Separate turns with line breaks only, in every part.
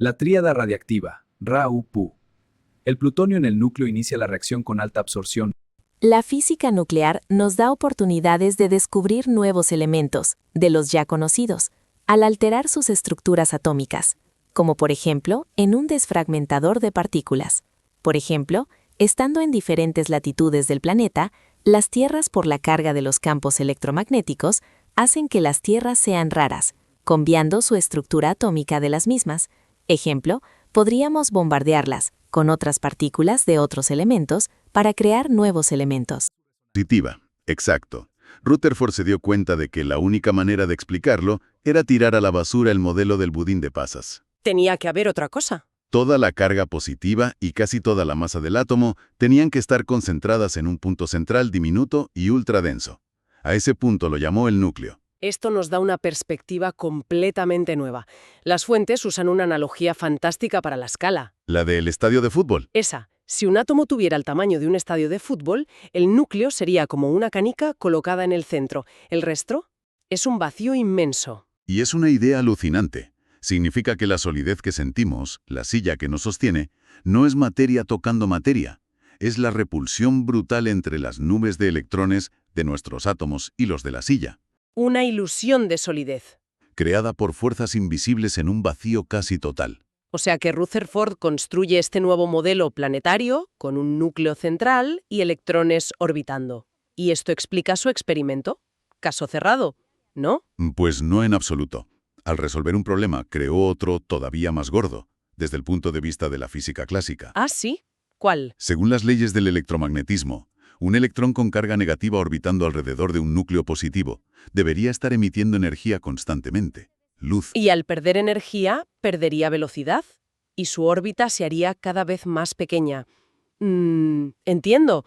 La tríada radiactiva, Ra-U-Pu. El plutonio en el núcleo inicia la reacción con alta absorción.
La física nuclear nos da oportunidades de descubrir nuevos elementos, de los ya conocidos, al alterar sus estructuras atómicas, como por ejemplo en un desfragmentador de partículas. Por ejemplo, estando en diferentes latitudes del planeta, las tierras por la carga de los campos electromagnéticos hacen que las tierras sean raras, cambiando su estructura atómica de las mismas. Ejemplo, podríamos bombardearlas con otras partículas de otros elementos para crear nuevos elementos.
Positiva, exacto. Rutherford se dio cuenta de que la única manera de explicarlo era tirar a la basura el modelo del budín de pasas.
Tenía que haber otra cosa.
Toda la carga positiva y casi toda la masa del átomo tenían que estar concentradas en un punto central diminuto y ultradenso. A ese punto lo llamó el núcleo.
Esto nos da una perspectiva completamente nueva. Las fuentes usan una analogía fantástica para la escala.
La del estadio de fútbol.
Esa, si un átomo tuviera el tamaño de un estadio de fútbol, el núcleo sería como una canica colocada en el centro. El resto es un vacío inmenso.
Y es una idea alucinante. Significa que la solidez que sentimos, la silla que nos sostiene, no es materia tocando materia. Es la repulsión brutal entre las nubes de electrones de nuestros átomos y los de la silla.
Una ilusión de solidez.
Creada por fuerzas invisibles en un vacío casi total.
O sea que Rutherford construye este nuevo modelo planetario con un núcleo central y electrones orbitando. ¿Y esto explica su experimento? Caso cerrado, ¿no?
Pues no en absoluto. Al resolver un problema, creó otro todavía más gordo, desde el punto de vista de la física clásica.
¿Ah, sí? ¿Cuál?
Según las leyes del electromagnetismo, un electrón con carga negativa orbitando alrededor de un núcleo positivo debería estar emitiendo energía constantemente, luz.
Y al perder energía, perdería velocidad, y su órbita se haría cada vez más pequeña. Entiendo.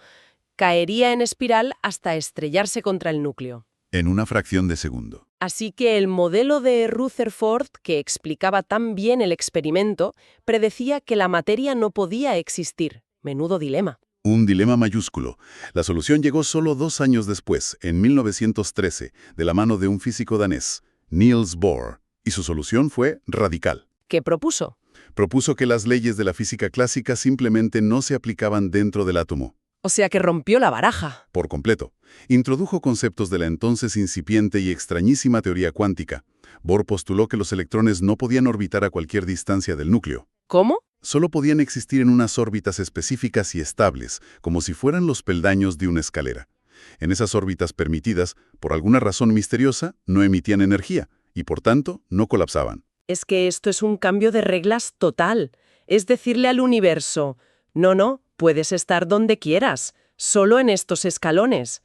Caería en espiral hasta estrellarse contra el núcleo.
En una fracción de segundo.
Así que el modelo de Rutherford, que explicaba tan bien el experimento, predecía que la materia no podía existir. Menudo dilema.
Un dilema mayúsculo. La solución llegó solo 2 años después, en 1913, de la mano de un físico danés, Niels Bohr, y su solución fue radical.
¿Qué propuso?
Propuso que las leyes de la física clásica simplemente no se aplicaban dentro del átomo.
O sea que rompió la baraja.
Por completo. Introdujo conceptos de la entonces incipiente y extrañísima teoría cuántica. Bohr postuló que los electrones no podían orbitar a cualquier distancia del núcleo.
¿Cómo?
Solo podían existir en unas órbitas específicas y estables, como si fueran los peldaños de una escalera. En esas órbitas permitidas, por alguna razón misteriosa, no emitían energía y, por tanto, no colapsaban.
Es que esto es un cambio de reglas total. Es decirle al universo, no, puedes estar donde quieras, solo en estos escalones.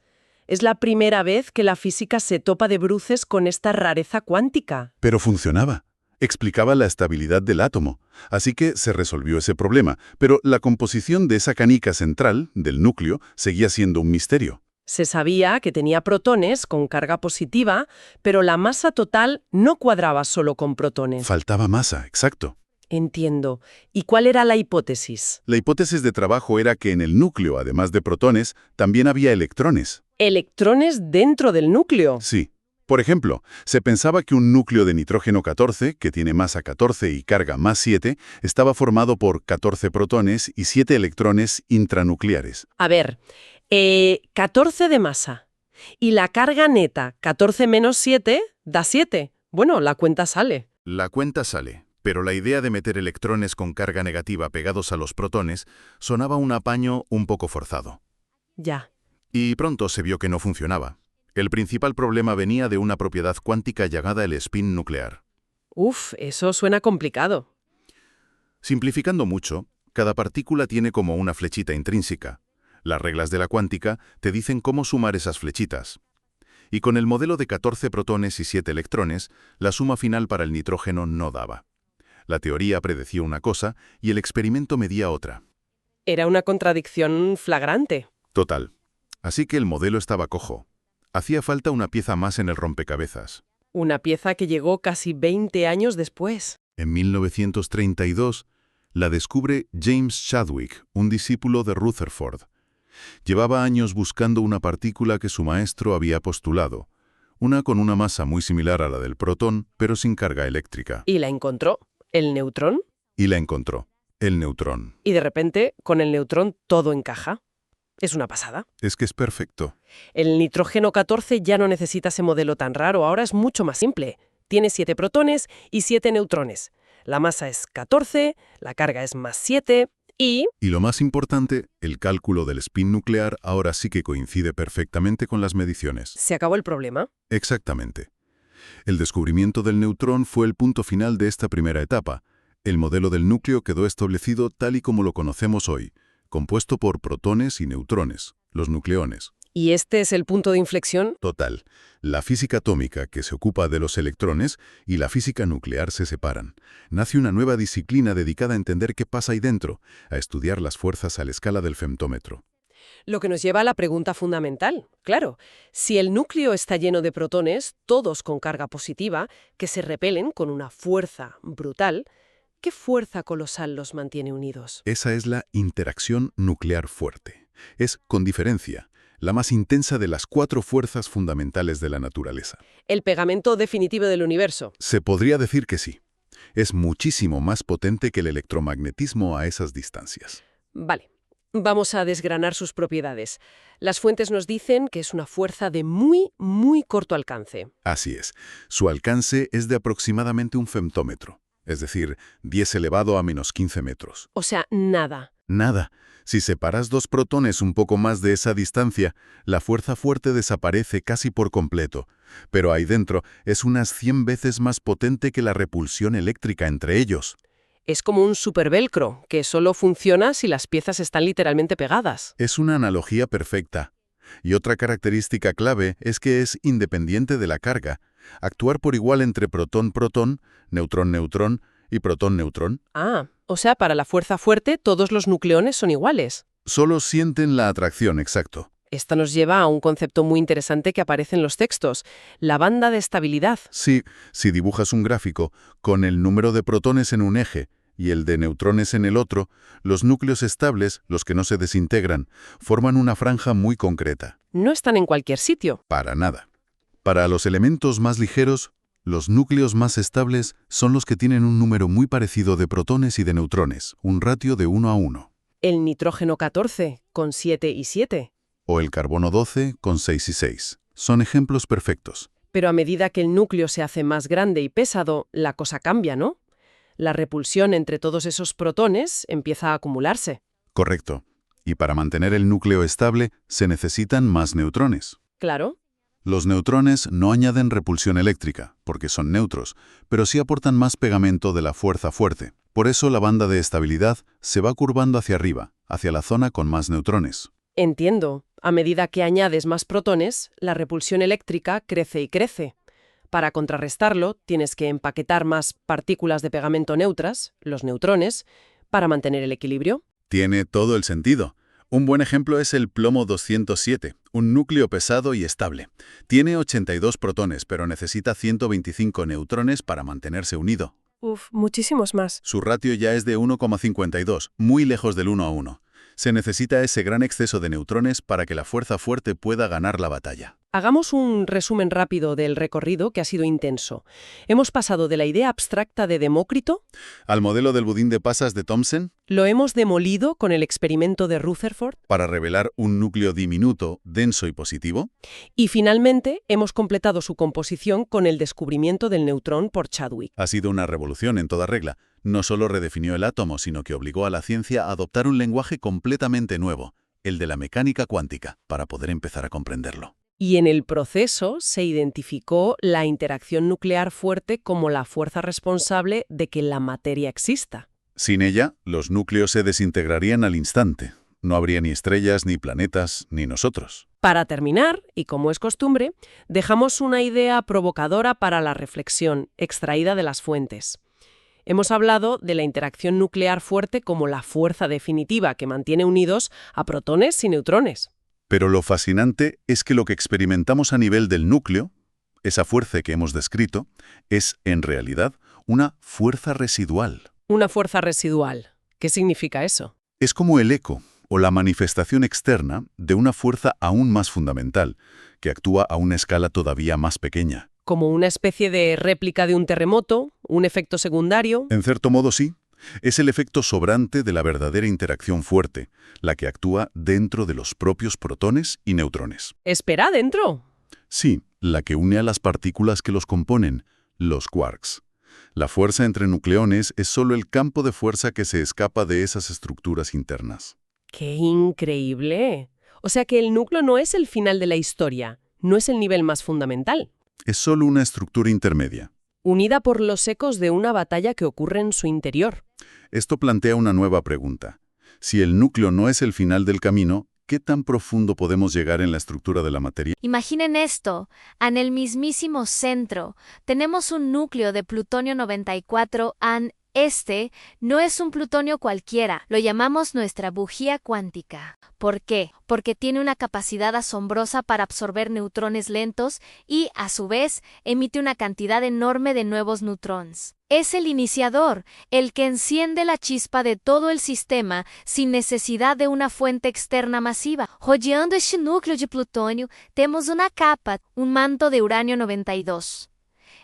Es la primera vez que la física se topa de bruces con esta rareza cuántica.
Pero funcionaba. Explicaba la estabilidad del átomo, así que se resolvió ese problema, pero la composición de esa canica central, del núcleo, seguía siendo un misterio.
Se sabía que tenía protones con carga positiva, pero la masa total no cuadraba solo con protones.
Faltaba masa, exacto.
Entiendo. ¿Y cuál era la hipótesis?
La hipótesis de trabajo era que en el núcleo, además de protones, también había electrones.
¿Electrones dentro del núcleo?
Sí. Por ejemplo, se pensaba que un núcleo de nitrógeno 14, que tiene masa 14 y carga más 7, estaba formado por 14 protones y 7 electrones intranucleares.
A ver, 14 de masa. Y la carga neta, 14 menos 7, da 7. Bueno, la cuenta sale.
La cuenta sale, pero la idea de meter electrones con carga negativa pegados a los protones sonaba un apaño un poco forzado.
Ya.
Y pronto se vio que no funcionaba. El principal problema venía de una propiedad cuántica llamada el spin nuclear.
Uf, eso suena complicado.
Simplificando mucho, cada partícula tiene como una flechita intrínseca. Las reglas de la cuántica te dicen cómo sumar esas flechitas. Y con el modelo de 14 protones y 7 electrones, la suma final para el nitrógeno no daba. La teoría predecía una cosa y el experimento medía otra.
Era una contradicción flagrante.
Total. Así que el modelo estaba cojo. Hacía falta una pieza más en el rompecabezas.
Una pieza que llegó casi 20 años después.
En 1932, la descubre James Chadwick, un discípulo de Rutherford. Llevaba años buscando una partícula que su maestro había postulado, una con una masa muy similar a la del protón, pero sin carga eléctrica.
¿Y la encontró? ¿El neutrón?
Y la encontró, el neutrón.
Y de repente, con el neutrón todo encaja. Es una pasada.
Es que es perfecto.
El nitrógeno 14 ya no necesita ese modelo tan raro, ahora es mucho más simple. Tiene 7 protones y 7 neutrones. La masa es 14, la carga es más 7 y...
Y lo más importante, el cálculo del spin nuclear ahora sí que coincide perfectamente con las mediciones.
¿Se acabó el problema?
Exactamente. El descubrimiento del neutrón fue el punto final de esta primera etapa. El modelo del núcleo quedó establecido tal y como lo conocemos hoy, compuesto por protones y neutrones, los nucleones.
¿Y este es el punto de inflexión?
Total. La física atómica, que se ocupa de los electrones, y la física nuclear se separan. Nace una nueva disciplina dedicada a entender qué pasa ahí dentro, a estudiar las fuerzas a la escala del femtómetro.
Lo que nos lleva a la pregunta fundamental. Claro, si el núcleo está lleno de protones, todos con carga positiva, que se repelen con una fuerza brutal, ¿qué fuerza colosal los mantiene unidos?
Esa es la interacción nuclear fuerte. Es, con diferencia, la más intensa de las 4 fuerzas fundamentales de la naturaleza.
El pegamento definitivo del universo.
Se podría decir que sí. Es muchísimo más potente que el electromagnetismo a esas distancias.
Vale, vamos a desgranar sus propiedades. Las fuentes nos dicen que es una fuerza de muy, muy corto alcance.
Así es. Su alcance es de aproximadamente un femtómetro, es decir, 10 elevado a menos 15 metros.
O sea, nada.
Nada. Si separas 2 protones un poco más de esa distancia, la fuerza fuerte desaparece casi por completo. Pero ahí dentro es unas 100 veces más potente que la repulsión eléctrica entre ellos.
Es como un supervelcro, que solo funciona si las piezas están literalmente pegadas.
Es una analogía perfecta. Y otra característica clave es que es independiente de la carga. Actuar por igual entre protón-protón, neutrón-neutrón y protón-neutrón.
Ah, o sea, para la fuerza fuerte todos los nucleones son iguales.
Solo sienten la atracción, exacto.
Esto nos lleva a un concepto muy interesante que aparece en los textos, la banda de estabilidad.
Sí, si dibujas un gráfico con el número de protones en un eje y el de neutrones en el otro, los núcleos estables, los que no se desintegran, forman una franja muy concreta.
No están en cualquier sitio.
Para nada. Para los elementos más ligeros, los núcleos más estables son los que tienen un número muy parecido de protones y de neutrones, un ratio de 1 a 1.
El nitrógeno 14, con 7 y 7.
O el carbono 12 con 6 y 6. Son ejemplos perfectos.
Pero a medida que el núcleo se hace más grande y pesado, la cosa cambia, ¿no? La repulsión entre todos esos protones empieza a acumularse.
Correcto. Y para mantener el núcleo estable se necesitan más neutrones.
Claro.
Los neutrones no añaden repulsión eléctrica, porque son neutros, pero sí aportan más pegamento de la fuerza fuerte. Por eso la banda de estabilidad se va curvando hacia arriba, hacia la zona con más neutrones.
Entiendo. A medida que añades más protones, la repulsión eléctrica crece y crece. Para contrarrestarlo, tienes que empaquetar más partículas de pegamento neutras, los neutrones, para mantener el equilibrio.
Tiene todo el sentido. Un buen ejemplo es el plomo 207, un núcleo pesado y estable. Tiene 82 protones, pero necesita 125 neutrones para mantenerse unido.
Uf, muchísimos más.
Su ratio ya es de 1,52, muy lejos del 1 a 1. Se necesita ese gran exceso de neutrones para que la fuerza fuerte pueda ganar la batalla.
Hagamos un resumen rápido del recorrido que ha sido intenso. Hemos pasado de la idea abstracta de Demócrito,
Al modelo del budín de pasas de Thomson,
lo hemos demolido con el experimento de Rutherford
para revelar un núcleo diminuto, denso y positivo,
y finalmente hemos completado su composición con el descubrimiento del neutrón por Chadwick.
ha sido una revolución en toda regla. No solo redefinió el átomo, sino que obligó a la ciencia a adoptar un lenguaje completamente nuevo, el de la mecánica cuántica, para poder empezar a comprenderlo.
Y en el proceso se identificó la interacción nuclear fuerte como la fuerza responsable de que la materia exista.
Sin ella, los núcleos se desintegrarían al instante. No habría ni estrellas, ni planetas, ni nosotros.
Para terminar, y como es costumbre, dejamos una idea provocadora para la reflexión, extraída de las fuentes. Hemos hablado de la interacción nuclear fuerte como la fuerza definitiva que mantiene unidos a protones y neutrones.
Pero lo fascinante es que lo que experimentamos a nivel del núcleo, esa fuerza que hemos descrito, es, en realidad, una fuerza residual.
Una fuerza residual. ¿Qué significa eso?
Es como el eco, o la manifestación externa de una fuerza aún más fundamental, que actúa a una escala todavía más pequeña.
Como una especie de réplica de un terremoto, un efecto secundario.
En cierto modo sí, Es el efecto sobrante de la verdadera interacción fuerte, la que actúa dentro de los propios protones y neutrones.
¿Espera dentro?
Sí, la que une a las partículas que los componen, los quarks. La fuerza entre nucleones es solo el campo de fuerza que se escapa de esas estructuras internas.
¡Qué increíble! O sea que el núcleo no es el final de la historia, no es el nivel más fundamental.
Es solo una estructura intermedia.
Unida por los ecos de una batalla que ocurre en su interior.
Esto plantea una nueva pregunta. Si el núcleo no es el final del camino, ¿qué tan profundo podemos llegar en la estructura de la materia?
Imaginen esto, en el mismísimo centro tenemos un núcleo de plutonio 94 an. Este no es un plutonio cualquiera, lo llamamos nuestra bujía cuántica. ¿Por qué? Porque tiene una capacidad asombrosa para absorber neutrones lentos y, a su vez, emite una cantidad enorme de nuevos neutrones. Es el iniciador, el que enciende la chispa de todo el sistema sin necesidad de una fuente externa masiva. Rodeando este núcleo de plutonio, tenemos una capa, un manto de uranio 92.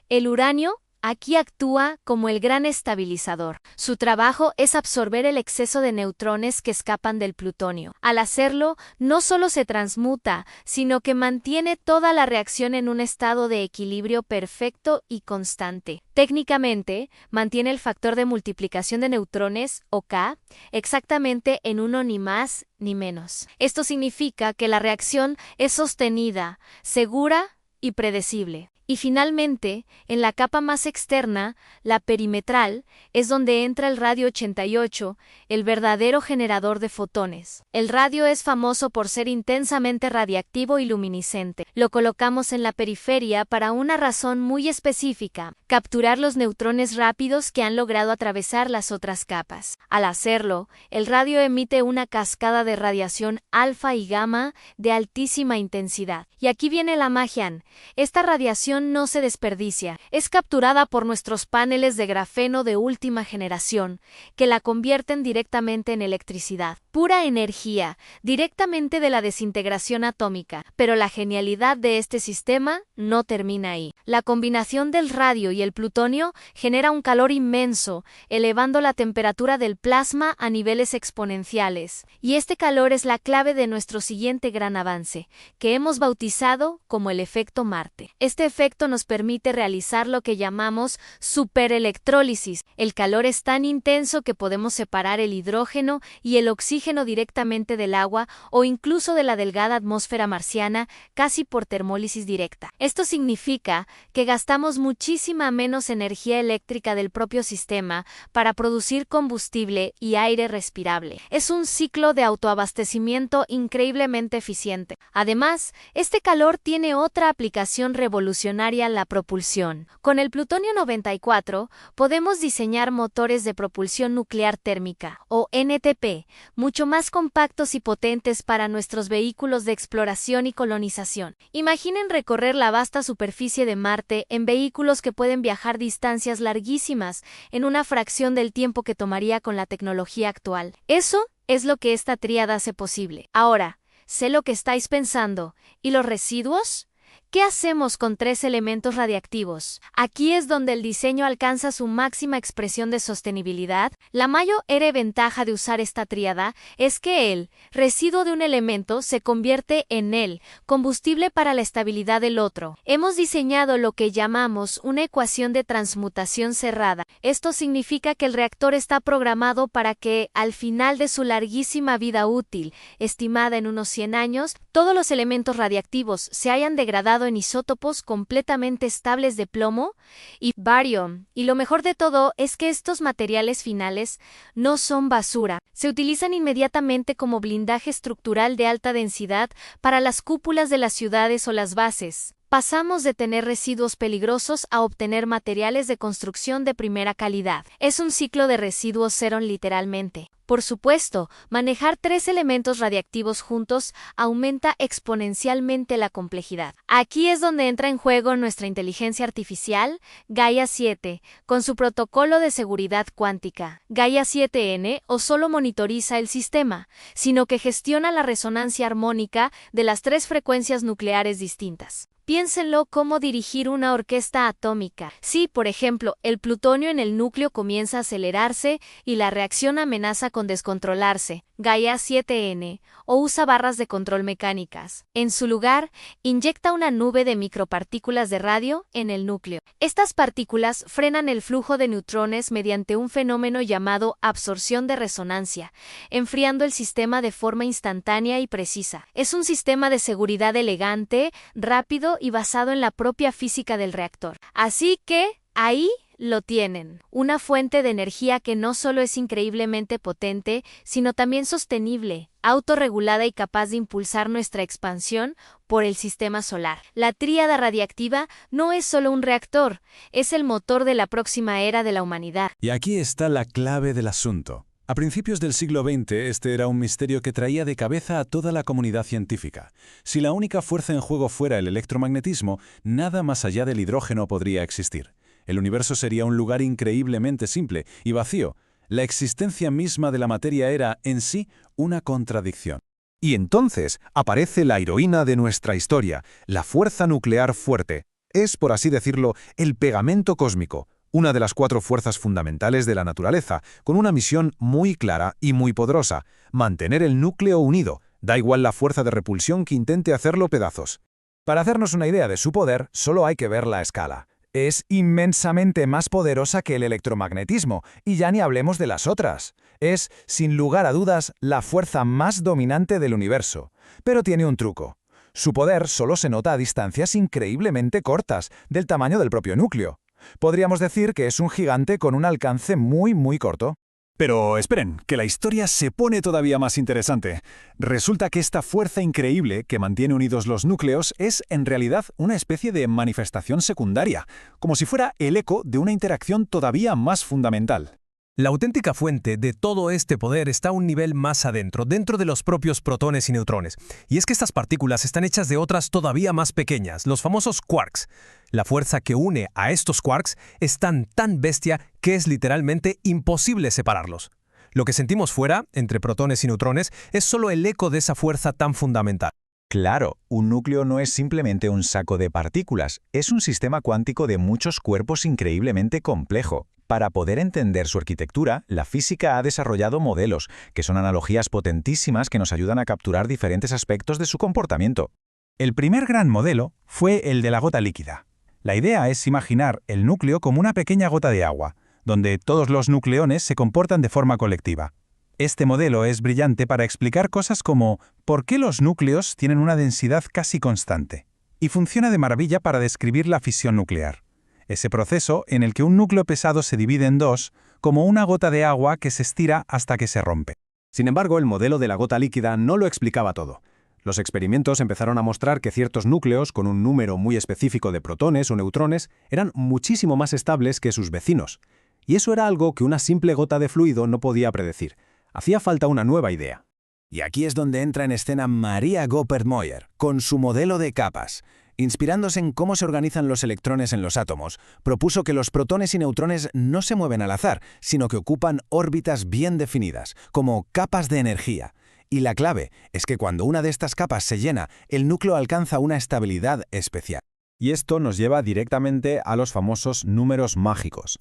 El uranio aquí actúa como el gran estabilizador. Su trabajo es absorber el exceso de neutrones que escapan del plutonio. Al hacerlo, no solo se transmuta, sino que mantiene toda la reacción en un estado de equilibrio perfecto y constante. Técnicamente, mantiene el factor de multiplicación de neutrones, o K, exactamente en 1 ni más ni menos. Esto significa que la reacción es sostenida, segura y predecible. Y finalmente, en la capa más externa, la perimetral, es donde entra el radio 88, el verdadero generador de fotones. El radio es famoso por ser intensamente radiactivo y luminiscente. Lo colocamos en la periferia para una razón muy específica: capturar los neutrones rápidos que han logrado atravesar las otras capas. Al hacerlo, el radio emite una cascada de radiación alfa y gamma de altísima intensidad. Y aquí viene la magia. Esta radiación no se desperdicia, es capturada por nuestros paneles de grafeno de última generación, que la convierten directamente en electricidad. Pura energía, directamente de la desintegración atómica. Pero la genialidad de este sistema no termina ahí. La combinación del radio y el plutonio genera un calor inmenso, elevando la temperatura del plasma a niveles exponenciales. Y este calor es la clave de nuestro siguiente gran avance, que hemos bautizado como el efecto Marte. Este efecto nos permite realizar lo que llamamos superelectrólisis. El calor es tan intenso que podemos separar el hidrógeno y el oxígeno directamente del agua o incluso de la delgada atmósfera marciana, casi por termólisis directa. Esto significa que gastamos muchísima menos energía eléctrica del propio sistema para producir combustible y aire respirable. Es un ciclo de autoabastecimiento increíblemente eficiente. Además, este calor tiene otra aplicación revolucionaria: la propulsión. Con el plutonio 94 podemos diseñar motores de propulsión nuclear térmica, o NTP, mucho más compactos y potentes para nuestros vehículos de exploración y colonización. Imaginen recorrer la vasta superficie de Marte en vehículos que pueden viajar distancias larguísimas en una fracción del tiempo que tomaría con la tecnología actual. Eso es lo que esta tríada hace posible. Ahora, sé lo que estáis pensando. ¿Y los residuos? ¿Qué hacemos con 3 elementos radiactivos? Aquí es donde el diseño alcanza su máxima expresión de sostenibilidad. La mayor ventaja de usar esta tríada es que el residuo de un elemento se convierte en el combustible para la estabilidad del otro. Hemos diseñado lo que llamamos una ecuación de transmutación cerrada. Esto significa que el reactor está programado para que, al final de su larguísima vida útil, estimada en unos 100 años, todos los elementos radiactivos se hayan degradado en isótopos completamente estables de plomo y bario. Y lo mejor de todo es que estos materiales finales no son basura. Se utilizan inmediatamente como blindaje estructural de alta densidad para las cúpulas de las ciudades o las bases. Pasamos de tener residuos peligrosos a obtener materiales de construcción de primera calidad. Es un ciclo de residuos cero literalmente. Por supuesto, manejar 3 elementos radiactivos juntos aumenta exponencialmente la complejidad. Aquí es donde entra en juego nuestra inteligencia artificial, Gaia 7, con su protocolo de seguridad cuántica. Gaia 7N no solo monitoriza el sistema, sino que gestiona la resonancia armónica de las 3 frecuencias nucleares distintas. Piénsenlo como dirigir una orquesta atómica. Si, por ejemplo, el plutonio en el núcleo comienza a acelerarse y la reacción amenaza con descontrolarse, Gaia 7N, o usa barras de control mecánicas. En su lugar, inyecta una nube de micropartículas de radio en el núcleo. Estas partículas frenan el flujo de neutrones mediante un fenómeno llamado absorción de resonancia, enfriando el sistema de forma instantánea y precisa. Es un sistema de seguridad elegante, rápido y basado en la propia física del reactor. Así que, ahí lo tienen. Una fuente de energía que no solo es increíblemente potente, sino también sostenible, autorregulada y capaz de impulsar nuestra expansión por el sistema solar. La tríada radiactiva no es solo un reactor, es el motor de la próxima era de la humanidad.
Y aquí está la clave del asunto. A principios del siglo XX, este era un misterio que traía de cabeza a toda la comunidad científica. Si la única fuerza en juego fuera el electromagnetismo, nada más allá del hidrógeno podría existir. El universo sería un lugar increíblemente simple y vacío. La existencia misma de la materia era, en sí, una contradicción.
Y entonces aparece la heroína de nuestra historia, la fuerza nuclear fuerte. Es, por así decirlo, el pegamento cósmico, una de las 4 fuerzas fundamentales de la naturaleza, con una misión muy clara y muy poderosa: mantener el núcleo unido, da igual la fuerza de repulsión que intente hacerlo pedazos. Para hacernos una idea de su poder, solo hay que ver la escala. Es inmensamente más poderosa que el electromagnetismo, y ya ni hablemos de las otras. Es, sin lugar a dudas, la fuerza más dominante del universo. Pero tiene un truco. Su poder solo se nota a distancias increíblemente cortas, del tamaño del propio núcleo. Podríamos decir que es un gigante con un alcance muy corto.
Pero esperen, que la historia se pone todavía más interesante. Resulta que esta fuerza increíble que mantiene unidos los núcleos es en realidad una especie de manifestación secundaria, como si fuera el eco de una interacción todavía más fundamental.
La auténtica fuente de todo este poder está a un nivel más adentro, dentro de los propios protones y neutrones. Y es que estas partículas están hechas de otras todavía más pequeñas, los famosos quarks. La fuerza que une a estos quarks es tan bestia que es literalmente imposible separarlos. Lo que sentimos fuera, entre protones y neutrones, es solo el eco de esa fuerza tan fundamental.
Claro, un núcleo no es simplemente un saco de partículas, es un sistema cuántico de muchos cuerpos increíblemente complejo. Para poder entender su arquitectura, la física ha desarrollado modelos, que son analogías potentísimas que nos ayudan a capturar diferentes aspectos de su comportamiento. El primer gran modelo fue el de la gota líquida. La idea es imaginar el núcleo como una pequeña gota de agua, donde todos los nucleones se comportan de forma colectiva. Este modelo es brillante para explicar cosas como por qué los núcleos tienen una densidad casi constante, y funciona de maravilla para describir la fisión nuclear. Ese proceso en el que un núcleo pesado se divide en dos, como una gota de agua que se estira hasta que se rompe.
Sin embargo, el modelo de la gota líquida no lo explicaba todo. Los experimentos empezaron a mostrar que ciertos núcleos con un número muy específico de protones o neutrones eran muchísimo más estables que sus vecinos. Y eso era algo que una simple gota de fluido no podía predecir. Hacía falta una nueva idea.
Y aquí es donde entra en escena Maria Goeppert-Moyer, con su modelo de capas. Inspirándose en cómo se organizan los electrones en los átomos, propuso que los protones y neutrones no se mueven al azar, sino que ocupan órbitas bien definidas, como capas de energía. Y la clave es que cuando una de estas capas se llena, el núcleo alcanza una estabilidad especial.
Y esto nos lleva directamente a los famosos números mágicos.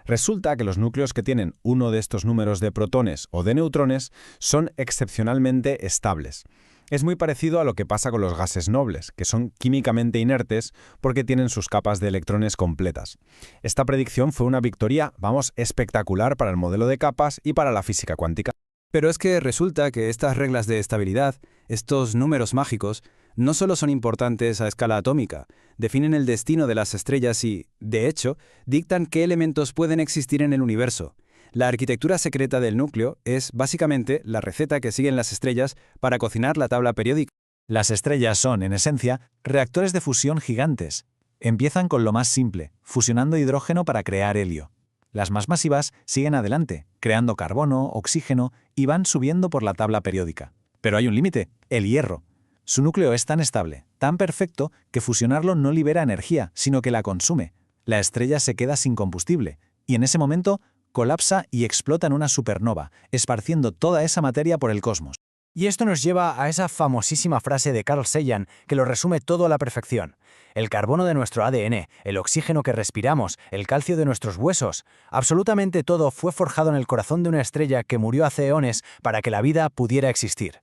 Resulta que los núcleos que tienen uno de estos números de protones o de neutrones son excepcionalmente estables. Es muy parecido a lo que pasa con los gases nobles, que son químicamente inertes porque tienen sus capas de electrones completas. Esta predicción fue una victoria, espectacular para el modelo de capas y para la física cuántica.
Pero es que resulta que estas reglas de estabilidad, estos números mágicos, no solo son importantes a escala atómica, definen el destino de las estrellas y, de hecho, dictan qué elementos pueden existir en el universo. La arquitectura secreta del núcleo es, básicamente, la receta que siguen las estrellas para cocinar la tabla periódica.
Las estrellas son, en esencia, reactores de fusión gigantes. Empiezan con lo más simple, fusionando hidrógeno para crear helio. Las más masivas siguen adelante, creando carbono, oxígeno y van subiendo por la tabla periódica. Pero hay un límite, el hierro. Su núcleo es tan estable, tan perfecto, que fusionarlo no libera energía, sino que la consume. La estrella se queda sin combustible, y en ese momento colapsa y explota en una supernova, esparciendo toda esa materia por el cosmos.
Y esto nos lleva a esa famosísima frase de Carl Sagan que lo resume todo a la perfección. El carbono de nuestro ADN, el oxígeno que respiramos, el calcio de nuestros huesos, absolutamente todo fue forjado en el corazón de una estrella que murió hace eones para que la vida pudiera existir.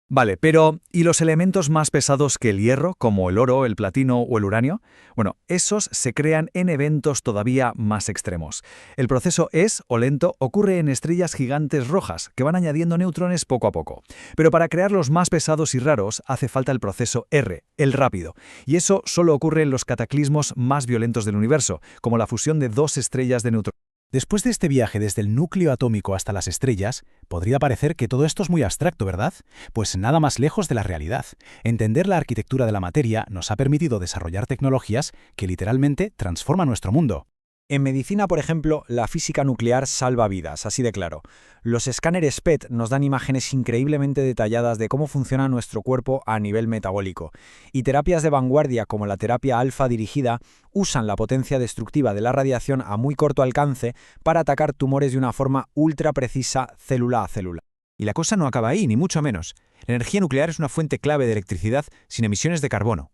Vale, pero ¿y los elementos más pesados que el hierro, como el oro, el platino o el uranio? Bueno, esos se crean en eventos todavía más extremos. El proceso es, o lento, ocurre en estrellas gigantes rojas, que van añadiendo neutrones poco a poco. Pero para crear los más pesados y raros hace falta el proceso R, el rápido. Y eso solo ocurre en los cataclismos más violentos del universo, como la fusión de dos estrellas de neutrones.
Después de este viaje desde el núcleo atómico hasta las estrellas, podría parecer que todo esto es muy abstracto, ¿verdad? Pues nada más lejos de la realidad. Entender la arquitectura de la materia nos ha permitido desarrollar tecnologías que literalmente transforman nuestro mundo.
En medicina, por ejemplo, la física nuclear salva vidas, así de claro. Los escáneres PET nos dan imágenes increíblemente detalladas de cómo funciona nuestro cuerpo a nivel metabólico. Y terapias de vanguardia como la terapia alfa dirigida usan la potencia destructiva de la radiación a muy corto alcance para atacar tumores de una forma ultra precisa célula a célula. Y la cosa no acaba ahí, ni mucho menos. La energía nuclear es una fuente clave de electricidad sin emisiones de carbono.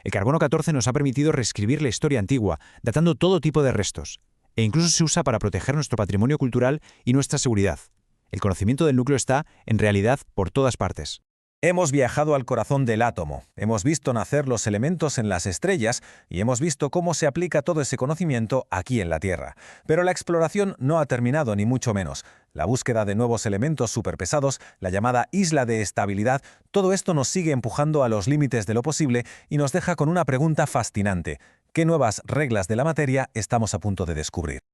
El carbono 14 nos ha permitido reescribir la historia antigua, datando todo tipo de restos, e incluso se usa para proteger nuestro patrimonio cultural y nuestra seguridad. El conocimiento del núcleo está, en realidad, por todas partes.
Hemos viajado al corazón del átomo, hemos visto nacer los elementos en las estrellas y hemos visto cómo se aplica todo ese conocimiento aquí en la Tierra. Pero la exploración no ha terminado, ni mucho menos. La búsqueda de nuevos elementos superpesados, la llamada isla de estabilidad, todo esto nos sigue empujando a los límites de lo posible y nos deja con una pregunta fascinante. ¿Qué nuevas reglas de la materia estamos a punto de descubrir?